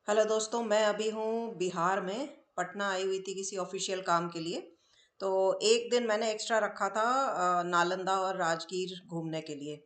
Hello दोस्तों, मैं अभी हूँ बिहार में। पटना आई हुई थी किसी ऑफिशियल काम के लिए। तो एक दिन मैंने एक्स्ट्रा रखा था नालंदा और राजगीर घूमने के लिए।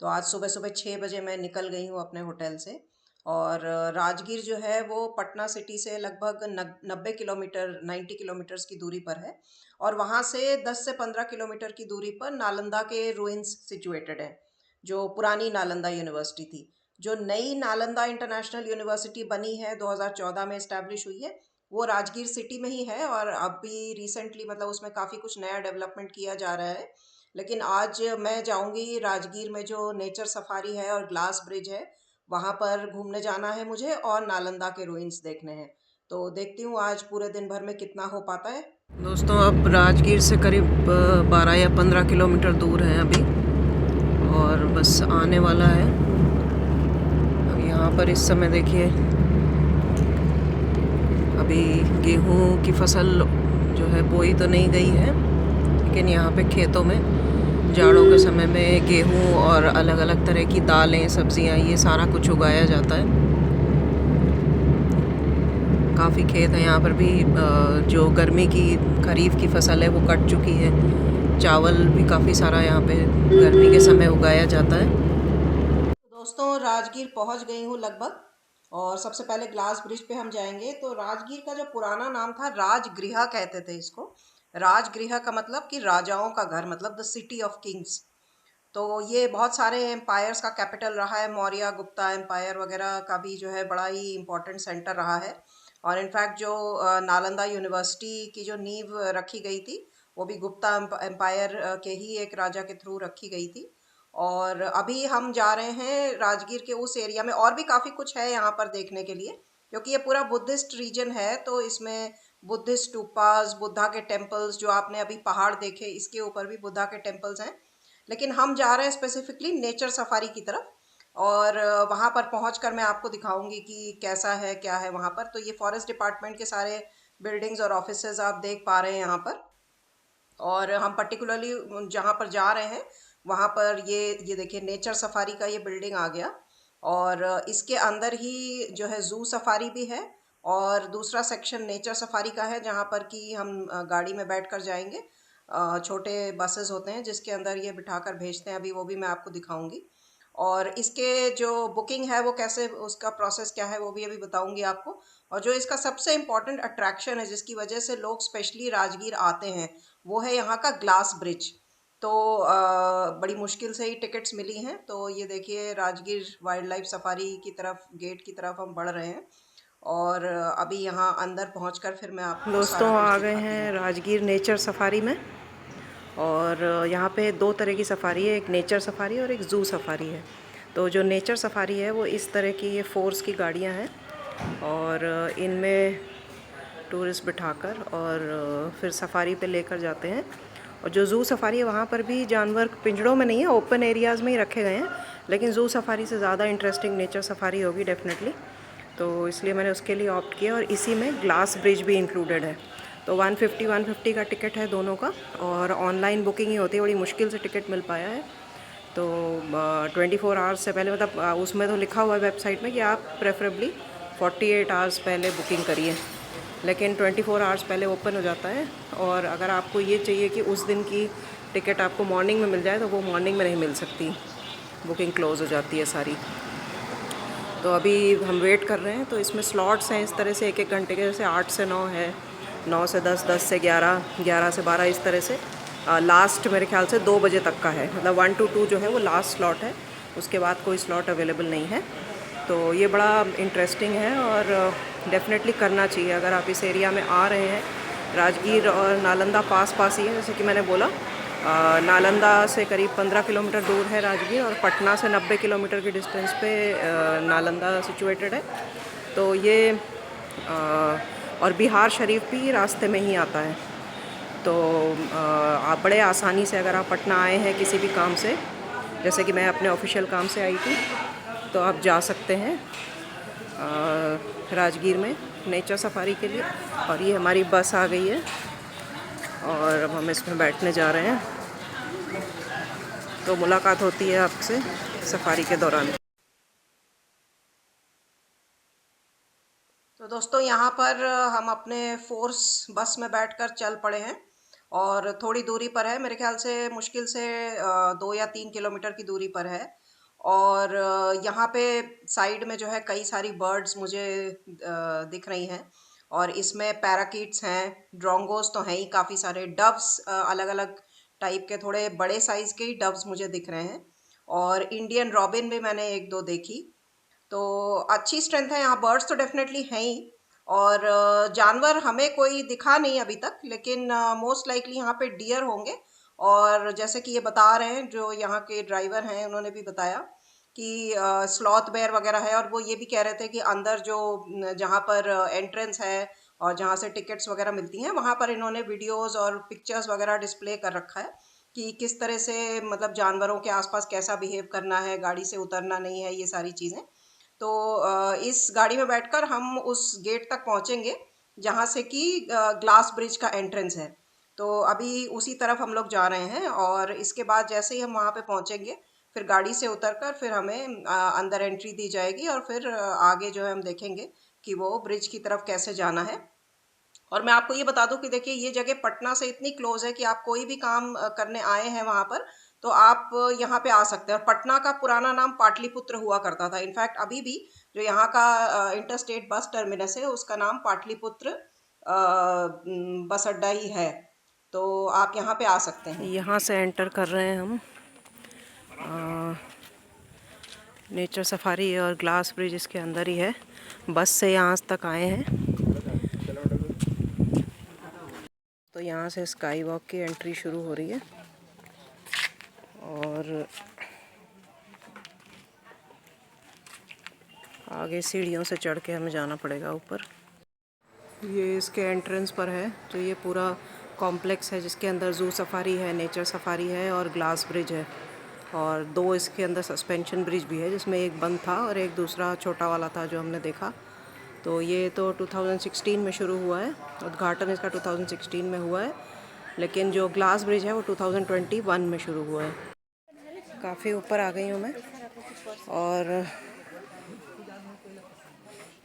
तो आज सुबह सुबह 6 बजे मैं निकल गई हूँ अपने होटल से। और राजगीर जो है वो पटना सिटी से लगभग 90 किलोमीटर 90 किलोमीटर्स की दूरी पर है। और वहाँ से 10 से 15 किलोमीटर की दूरी पर नालंदा के रूइंस सिचुएटेड है, जो पुरानी नालंदा यूनिवर्सिटी थी। जो नई नालंदा इंटरनेशनल यूनिवर्सिटी बनी है, 2014 में इस्टेब्लिश हुई है, वो राजगीर सिटी में ही है। और अभी रिसेंटली मतलब उसमें काफ़ी कुछ नया डेवलपमेंट किया जा रहा है। लेकिन आज मैं जाऊंगी राजगीर में, जो नेचर सफारी है और ग्लास ब्रिज है, वहाँ पर घूमने जाना है मुझे और नालंदा के रूइंस देखने हैं। तो देखती हूँ आज पूरे दिन भर में कितना हो पाता है। दोस्तों, अब राजगीर से करीब 12 या 15 किलोमीटर दूर है अभी, और बस आने वाला है। यहाँ पर इस समय देखिए, अभी गेहूं की फसल जो है बोई तो नहीं गई है, लेकिन यहाँ पे खेतों में जाड़ों के समय में गेहूं और अलग अलग तरह की दालें, सब्जियां, ये सारा कुछ उगाया जाता है। काफ़ी खेत है यहाँ पर भी। जो गर्मी की खरीफ की फसल है वो कट चुकी है। चावल भी काफ़ी सारा यहाँ पे गर्मी के समय उगाया जाता है। दोस्तों, राजगीर पहुंच गई हूँ लगभग। और सबसे पहले ग्लास ब्रिज पे हम जाएंगे। तो राजगीर का जो पुराना नाम था, राजगृह कहते थे इसको। राजगृह का मतलब कि राजाओं का घर, मतलब द सिटी ऑफ किंग्स। तो ये बहुत सारे एम्पायर्स का कैपिटल रहा है। मौर्य गुप्ता एम्पायर वगैरह का भी जो है बड़ा ही इम्पोर्टेंट सेंटर रहा है। और इनफैक्ट जो नालंदा यूनिवर्सिटी की जो नींव रखी गई थी, वो भी गुप्ता एम्पायर के ही एक राजा के थ्रू रखी गई थी। और अभी हम जा रहे हैं राजगीर के उस एरिया में। और भी काफ़ी कुछ है यहाँ पर देखने के लिए, क्योंकि ये पूरा बुद्धिस्ट रीजन है। तो इसमें बुद्धिस्ट स्तूपास, बुद्धा के टेम्पल्स, जो आपने अभी पहाड़ देखे इसके ऊपर भी बुद्धा के टेम्पल्स हैं। लेकिन हम जा रहे हैं स्पेसिफिकली नेचर सफारी की तरफ। और वहाँ पर पहुँचकर मैं आपको दिखाऊंगी कि कैसा है, क्या है वहाँ पर। तो ये फॉरेस्ट डिपार्टमेंट के सारे बिल्डिंग्स और ऑफिसेज आप देख पा रहे हैं यहाँ पर। और हम पर्टिकुलरली जहाँ पर जा रहे हैं वहाँ पर ये देखिए, नेचर सफारी का ये बिल्डिंग आ गया। और इसके अंदर ही जो है जू सफारी भी है। और दूसरा सेक्शन नेचर सफारी का है, जहाँ पर कि हम गाड़ी में बैठकर जाएंगे। छोटे बसेस होते हैं जिसके अंदर ये बिठाकर भेजते हैं, अभी वो भी मैं आपको दिखाऊंगी। और इसके जो बुकिंग है वो कैसे, उसका प्रोसेस क्या है, वो भी अभी बताऊंगी आपको। और जो इसका सबसे इम्पॉर्टेंट अट्रैक्शन है, जिसकी वजह से लोग स्पेशली राजगीर आते हैं, वो है यहाँ का ग्लास ब्रिज। तो बड़ी मुश्किल से ही टिकट्स मिली हैं। तो ये देखिए, राजगीर वाइल्ड लाइफ सफारी की तरफ, गेट की तरफ हम बढ़ रहे हैं। और अभी यहाँ अंदर पहुँचकर फिर मैं आपको दोस्तों, सारा कुछ आ गए दिखाती हैं हूँ। राजगीर नेचर सफारी में। और यहाँ पे दो तरह की सफारी है, एक नेचर सफारी और एक ज़ू सफारी है। तो जो नेचर सफारी है वो इस तरह की, ये फोर्स की गाड़ियाँ हैं, और इनमें टूरिस्ट बिठाकर और फिर सफारी पे लेकर जाते हैं। और जो ज़ू सफारी है वहाँ पर भी जानवर पिंजड़ों में नहीं है, ओपन एरियाज़ में ही रखे गए हैं। लेकिन ज़ू सफारी से ज़्यादा इंटरेस्टिंग नेचर सफारी होगी डेफिनेटली। तो इसलिए मैंने उसके लिए ऑप्ट किया, और इसी में ग्लास ब्रिज भी इंक्लूडेड है। तो 150 का टिकट है दोनों का, और ऑनलाइन बुकिंग ही होती है, बड़ी मुश्किल से टिकट मिल पाया है। तो 24 आवर्स से पहले, मतलब उसमें तो लिखा हुआ है वेबसाइट में कि आप प्रेफरेबली 48 आवर्स पहले बुकिंग करिए, लेकिन 24 आवर्स पहले ओपन हो जाता है। और अगर आपको ये चाहिए कि उस दिन की टिकट आपको मॉर्निंग में मिल जाए, तो वो मॉर्निंग में नहीं मिल सकती, बुकिंग क्लोज़ हो जाती है सारी। तो अभी हम वेट कर रहे हैं। तो इसमें स्लॉट्स हैं इस तरह से, एक एक घंटे के, जैसे 8 से 9 है, 9 से 10, 10 से 11, 11 से 12, इस तरह से। लास्ट मेरे ख्याल से 2 बजे तक का है, मतलब 1 to 2 जो है वो लास्ट स्लॉट है। उसके बाद कोई स्लॉट अवेलेबल नहीं है। तो ये बड़ा इंटरेस्टिंग है, और डेफिनेटली करना चाहिए अगर आप इस एरिया में आ रहे हैं। राजगीर और नालंदा पास पास ही है, जैसे कि मैंने बोला। नालंदा से करीब 15 किलोमीटर दूर है राजगीर, और पटना से 90 किलोमीटर की डिस्टेंस पे नालंदा सिचुएटेड है। तो ये और बिहार शरीफ भी रास्ते में ही आता है। तो आप बड़े आसानी से, अगर आप पटना आए हैं किसी भी काम से, जैसे कि मैं अपने ऑफिशियल काम से आई थी, तो आप जा सकते हैं राजगीर में नेचर सफारी के लिए। और ये हमारी बस आ गई है, और अब हम इसमें बैठने जा रहे हैं। तो मुलाकात होती है आपसे सफारी के दौरान। तो दोस्तों यहाँ पर हम अपने फोर्स बस में बैठकर चल पड़े हैं और थोड़ी दूरी पर है, मेरे ख्याल से मुश्किल से 2 या 3 किलोमीटर की दूरी पर है। और यहाँ पे साइड में जो है कई सारी बर्ड्स मुझे दिख रही हैं और इसमें पैराकीट्स हैं, ड्रोंगोस तो हैं ही काफ़ी सारे, डव्स अलग अलग टाइप के थोड़े बड़े साइज़ के ही डव्स मुझे दिख रहे हैं और इंडियन रॉबिन भी मैंने एक दो देखी। तो अच्छी स्ट्रेंथ है यहाँ, बर्ड्स तो डेफिनेटली हैं ही। और जानवर हमें कोई दिखा नहीं अभी तक, लेकिन मोस्ट लाइकली यहाँ पे डियर होंगे। और जैसे कि ये बता रहे हैं जो यहाँ के ड्राइवर हैं, उन्होंने भी बताया कि स्लॉथ बेयर वगैरह है। और वो ये भी कह रहे थे कि अंदर जो जहाँ पर एंट्रेंस है और जहाँ से टिकट्स वगैरह मिलती हैं, वहाँ पर इन्होंने वीडियोस और पिक्चर्स वगैरह डिस्प्ले कर रखा है कि किस तरह से मतलब जानवरों के आसपास कैसा बिहेव करना है, गाड़ी से उतरना नहीं है, ये सारी चीज़ें। तो इस गाड़ी में बैठकर हम उस गेट तक पहुंचेंगे जहां से कि ग्लास ब्रिज का एंट्रेंस है। तो अभी उसी तरफ हम लोग जा रहे हैं और इसके बाद जैसे ही हम वहां पे पहुंचेंगे, फिर गाड़ी से उतरकर फिर हमें अंदर एंट्री दी जाएगी और फिर आगे जो है हम देखेंगे कि वो ब्रिज की तरफ कैसे जाना है। और मैं आपको ये बता दूं कि देखिए ये जगह पटना से इतनी क्लोज है कि आप कोई भी काम करने आए हैं वहां पर तो आप यहाँ पे आ सकते हैं। और पटना का पुराना नाम पाटलिपुत्र हुआ करता था। इनफैक्ट अभी भी जो यहाँ का इंटरस्टेट बस टर्मिनस है उसका नाम पाटलिपुत्र बस अड्डा ही है। तो आप यहाँ पे आ सकते हैं। यहाँ से एंटर कर रहे हैं हम नेचर सफारी और ग्लास ब्रिज इसके अंदर ही है। बस से यहाँ तक आए हैं। तो यहाँ से स्काई वॉक की एंट्री शुरू हो रही है और आगे सीढ़ियों से चढ़ के हमें जाना पड़ेगा ऊपर। ये इसके एंट्रेंस पर है। तो ये पूरा कॉम्प्लेक्स है जिसके अंदर जू सफारी है, नेचर सफारी है और ग्लास ब्रिज है। और दो इसके अंदर सस्पेंशन ब्रिज भी है जिसमें एक बंद था और एक दूसरा छोटा वाला था जो हमने देखा। तो ये तो 2016 में शुरू हुआ है, उद्घाटन इसका 2016 में हुआ है, लेकिन जो ग्लास ब्रिज है वो 2021 में शुरू हुआ है। काफ़ी ऊपर आ गई हूँ मैं और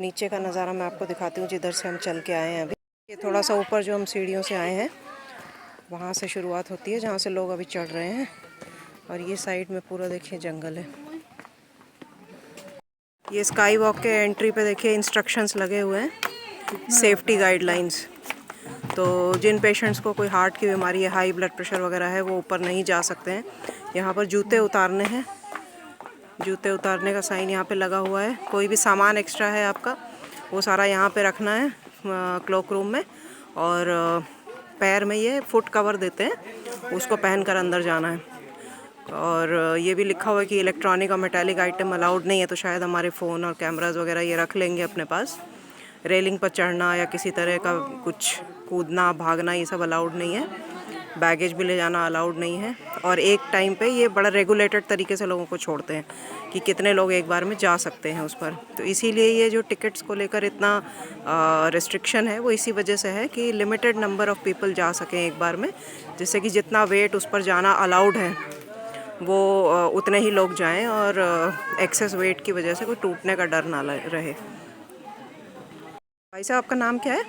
नीचे का नज़ारा मैं आपको दिखाती हूँ जिधर से हम चल के आए हैं। अभी ये थोड़ा सा ऊपर जो हम सीढ़ियों से आए हैं वहाँ से शुरुआत होती है जहाँ से लोग अभी चढ़ रहे हैं। और ये साइड में पूरा देखिए जंगल है। ये स्काई वॉक के एंट्री पे देखिए इंस्ट्रक्शंस लगे हुए हैं, सेफ्टी गाइडलाइंस। तो जिन पेशेंट्स को कोई हार्ट की बीमारी है, हाई ब्लड प्रेशर वगैरह है, वो ऊपर नहीं जा सकते हैं। यहाँ पर जूते उतारने हैं, जूते उतारने का साइन यहाँ पे लगा हुआ है। कोई भी सामान एक्स्ट्रा है आपका वो सारा यहाँ पे रखना है क्लॉक रूम में। और पैर में ये फुट कवर देते हैं, उसको पहनकर अंदर जाना है। और ये भी लिखा हुआ है कि इलेक्ट्रॉनिक और मेटालिक आइटम अलाउड नहीं है। तो शायद हमारे फ़ोन और कैमरास वगैरह ये रख लेंगे अपने पास। रेलिंग पर चढ़ना या किसी तरह का कुछ कूदना भागना ये सब अलाउड नहीं है। बैगेज भी ले जाना अलाउड नहीं है। और एक टाइम पे ये बड़ा रेगुलेटेड तरीके से लोगों को छोड़ते हैं कि कितने लोग एक बार में जा सकते हैं उस पर। तो इसीलिए ये जो टिकट्स को लेकर इतना रिस्ट्रिक्शन है वो इसी वजह से है कि लिमिटेड नंबर ऑफ़ पीपल जा सकें एक बार में, जिससे कि जितना वेट उस पर जाना अलाउड है वो उतने ही लोग जाएं और एक्सेस वेट की वजह से कोई टूटने का डर ना रहे। भाई साहब आपका नाम क्या है?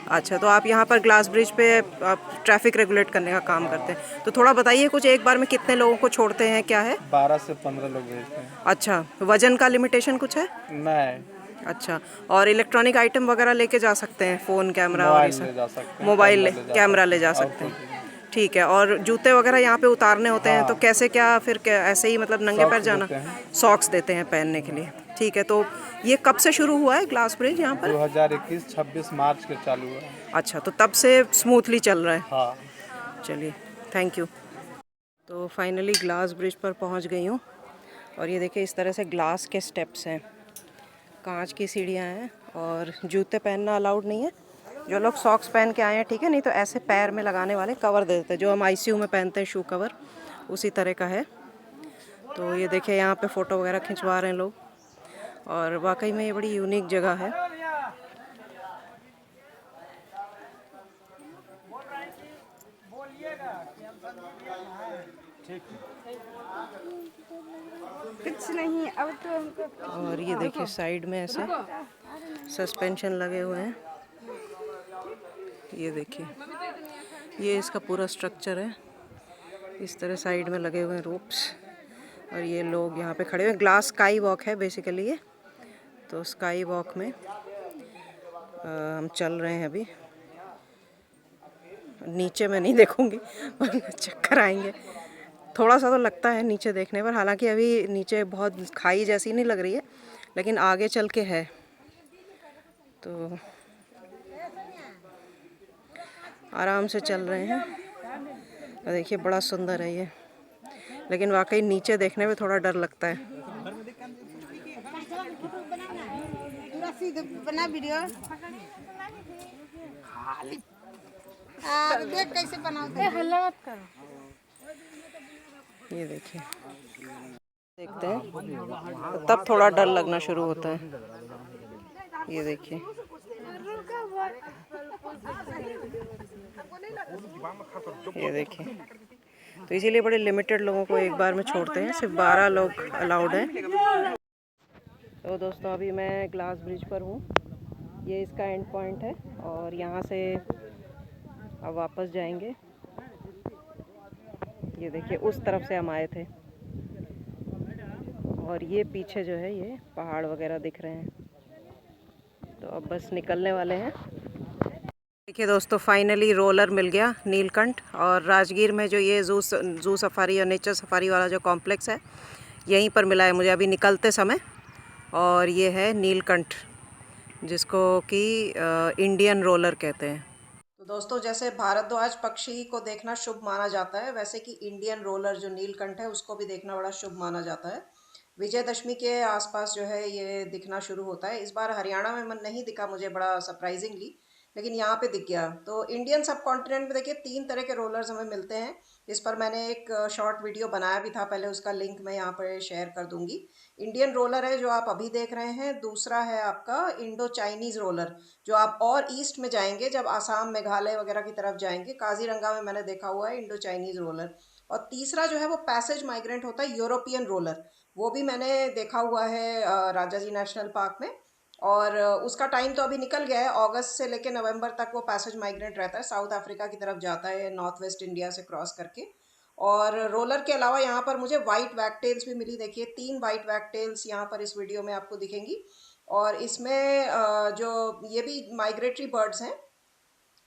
अच्छा, तो आप यहाँ पर ग्लास ब्रिज पे आप ट्रैफिक रेगुलेट करने का काम करते हैं। तो थोड़ा बताइए कुछ, एक बार में कितने लोगों को छोड़ते हैं, क्या है? 12 से 15 लोग भेजते हैं। अच्छा, वजन का लिमिटेशन कुछ है? नहीं। अच्छा, और इलेक्ट्रॉनिक आइटम वगैरह लेके जा सकते हैं, फ़ोन कैमरा और ये सब? मोबाइल कैमरा ले जा सकते हैं, ठीक है। और जूते वगैरह यहाँ पे उतारने होते हैं तो कैसे क्या फिर ऐसे ही मतलब नंगे पैर जाना? सॉक्स देते हैं पहनने के लिए, ठीक है। तो ये कब से शुरू हुआ है ग्लास ब्रिज यहाँ पर? 2021-26 मार्च के चालू हुआ। अच्छा, तो तब से स्मूथली चल रहा है। हाँ। चलिए, थैंक यू। तो फाइनली ग्लास ब्रिज पर पहुँच गई हूँ और ये देखिए इस तरह से ग्लास के स्टेप्स हैं, कांच की सीढ़ियाँ हैं और जूते पहनना अलाउड नहीं है। जो लोग सॉक्स पहन के आए हैं ठीक है, नहीं तो ऐसे पैर में लगाने वाले कवर दे देते हैं जो हम आईसीयू में पहनते हैं, शू कवर, उसी तरह का है। तो ये देखिए यहाँ पे फ़ोटो वगैरह खिंचवा रहे हैं लोग और वाकई में ये बड़ी यूनिक जगह है। कुछ नहीं, अब तो हमको और ये देखिए साइड में ऐसे सस्पेंशन लगे हुए हैं। ये देखिए, ये इसका पूरा स्ट्रक्चर है। इस तरह साइड में लगे हुए हैं रोप्स, और ये लोग यहाँ पे खड़े हुए हैं। ग्लास स्काई वॉक है बेसिकली ये। तो स्काई वॉक में हम चल रहे हैं अभी। नीचे में नहीं देखूंगी वरना चक्कर आएंगे। थोड़ा सा तो लगता है नीचे देखने पर, हालांकि अभी नीचे बहुत खाई जैसी नहीं लग रही है, लेकिन आगे चल के है। तो आराम से चल रहे हैं। और देखिए बड़ा सुंदर है ये, लेकिन वाकई नीचे देखने में थोड़ा डर लगता है। बना वीडियो देख कैसे बनाओ। हल्ला मत करो। ये देखिए, देखते हैं तो तब थोड़ा डर लगना शुरू होता है। ये देखिए, ये देखिए। तो इसीलिए बड़े लिमिटेड लोगों को एक बार में छोड़ते हैं, सिर्फ 12 लोग अलाउड हैं। तो दोस्तों अभी मैं ग्लास ब्रिज पर हूँ। ये इसका एंड पॉइंट है, और यहाँ से अब वापस जाएंगे। ये देखिए उस तरफ से हम आए थे, और ये पीछे जो है ये पहाड़ वगैरह दिख रहे हैं। तो अब बस निकलने वाले हैं। देखिए दोस्तों, फाइनली रोलर मिल गया नीलकंठ। और राजगीर में जो ये जू सफारी और नेचर सफारी वाला जो कॉम्प्लेक्स है, यहीं पर मिला है मुझे अभी निकलते समय। और ये है नीलकंठ, जिसको कि इंडियन रोलर कहते हैं। तो दोस्तों, जैसे भारद्वाज पक्षी को देखना शुभ माना जाता है, वैसे कि इंडियन रोलर जो नीलकंठ है उसको भी देखना बड़ा शुभ माना जाता है। विजयदशमी के आसपास जो है ये दिखना शुरू होता है। इस बार हरियाणा में नहीं दिखा मुझे, बड़ा सरप्राइजिंगली, लेकिन यहाँ पे दिख गया। तो इंडियन सब कॉन्टिनेंट में देखिए 3 तरह के रोलर्स हमें मिलते हैं। इस पर मैंने एक शॉर्ट वीडियो बनाया भी था पहले, उसका लिंक मैं यहाँ पर शेयर कर दूंगी। इंडियन रोलर है जो आप अभी देख रहे हैं। दूसरा है आपका इंडो चाइनीज़ रोलर, जो आप और ईस्ट में जाएंगे, जब आसाम मेघालय वगैरह की तरफ जाएंगे, काजीरंगा में मैंने देखा हुआ है इंडो चाइनीज़ रोलर। और तीसरा जो है वो पैसेज माइग्रेंट होता है, यूरोपियन रोलर। वो भी मैंने देखा हुआ है राजाजी नेशनल पार्क में। और उसका टाइम तो अभी निकल गया है, अगस्त से लेकर नवंबर तक वो पैसेज माइग्रेंट रहता है। साउथ अफ्रीका की तरफ जाता है, नॉर्थ वेस्ट इंडिया से क्रॉस करके। और रोलर के अलावा यहाँ पर मुझे वाइट वैगटेल्स भी मिली। देखिए 3 वाइट वैगटेल्स यहाँ पर इस वीडियो में आपको दिखेंगी। और इसमें जो ये भी माइग्रेटरी बर्ड्स हैं,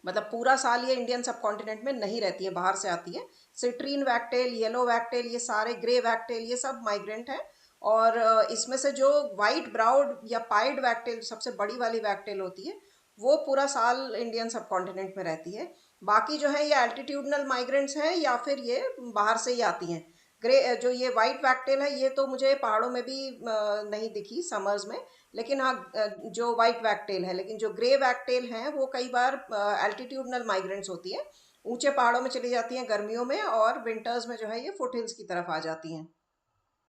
मतलब पूरा साल ये इंडियन सब कॉन्टिनेंट में नहीं रहती है, बाहर से आती है। सिट्रीन वैगटेल, येलो वैगटेल, ये सारे ग्रे वैगटेल, ये सब माइग्रेंट हैं। और इसमें से जो वाइट ब्राउड या पाइड वैगटेल, सबसे बड़ी वाली वैगटेल होती है, वो पूरा साल इंडियन सब कॉन्टिनेंट में रहती है। बाकी जो है ये एल्टीट्यूडनल माइग्रेंट्स हैं, या फिर ये बाहर से ही आती हैं। ग्रे जो ये वाइट वैगटेल है, ये तो मुझे पहाड़ों में भी नहीं दिखी समर्स में, लेकिन हाँ जो वाइट वैगटेल है। लेकिन जो ग्रे वैगटेल हैं वो कई बार एल्टीट्यूडनल माइग्रेंट्स होती है, ऊंचे पहाड़ों में चली जाती हैं गर्मियों में, और विंटर्स में जो है ये फुट हिल्स की तरफ आ जाती हैं।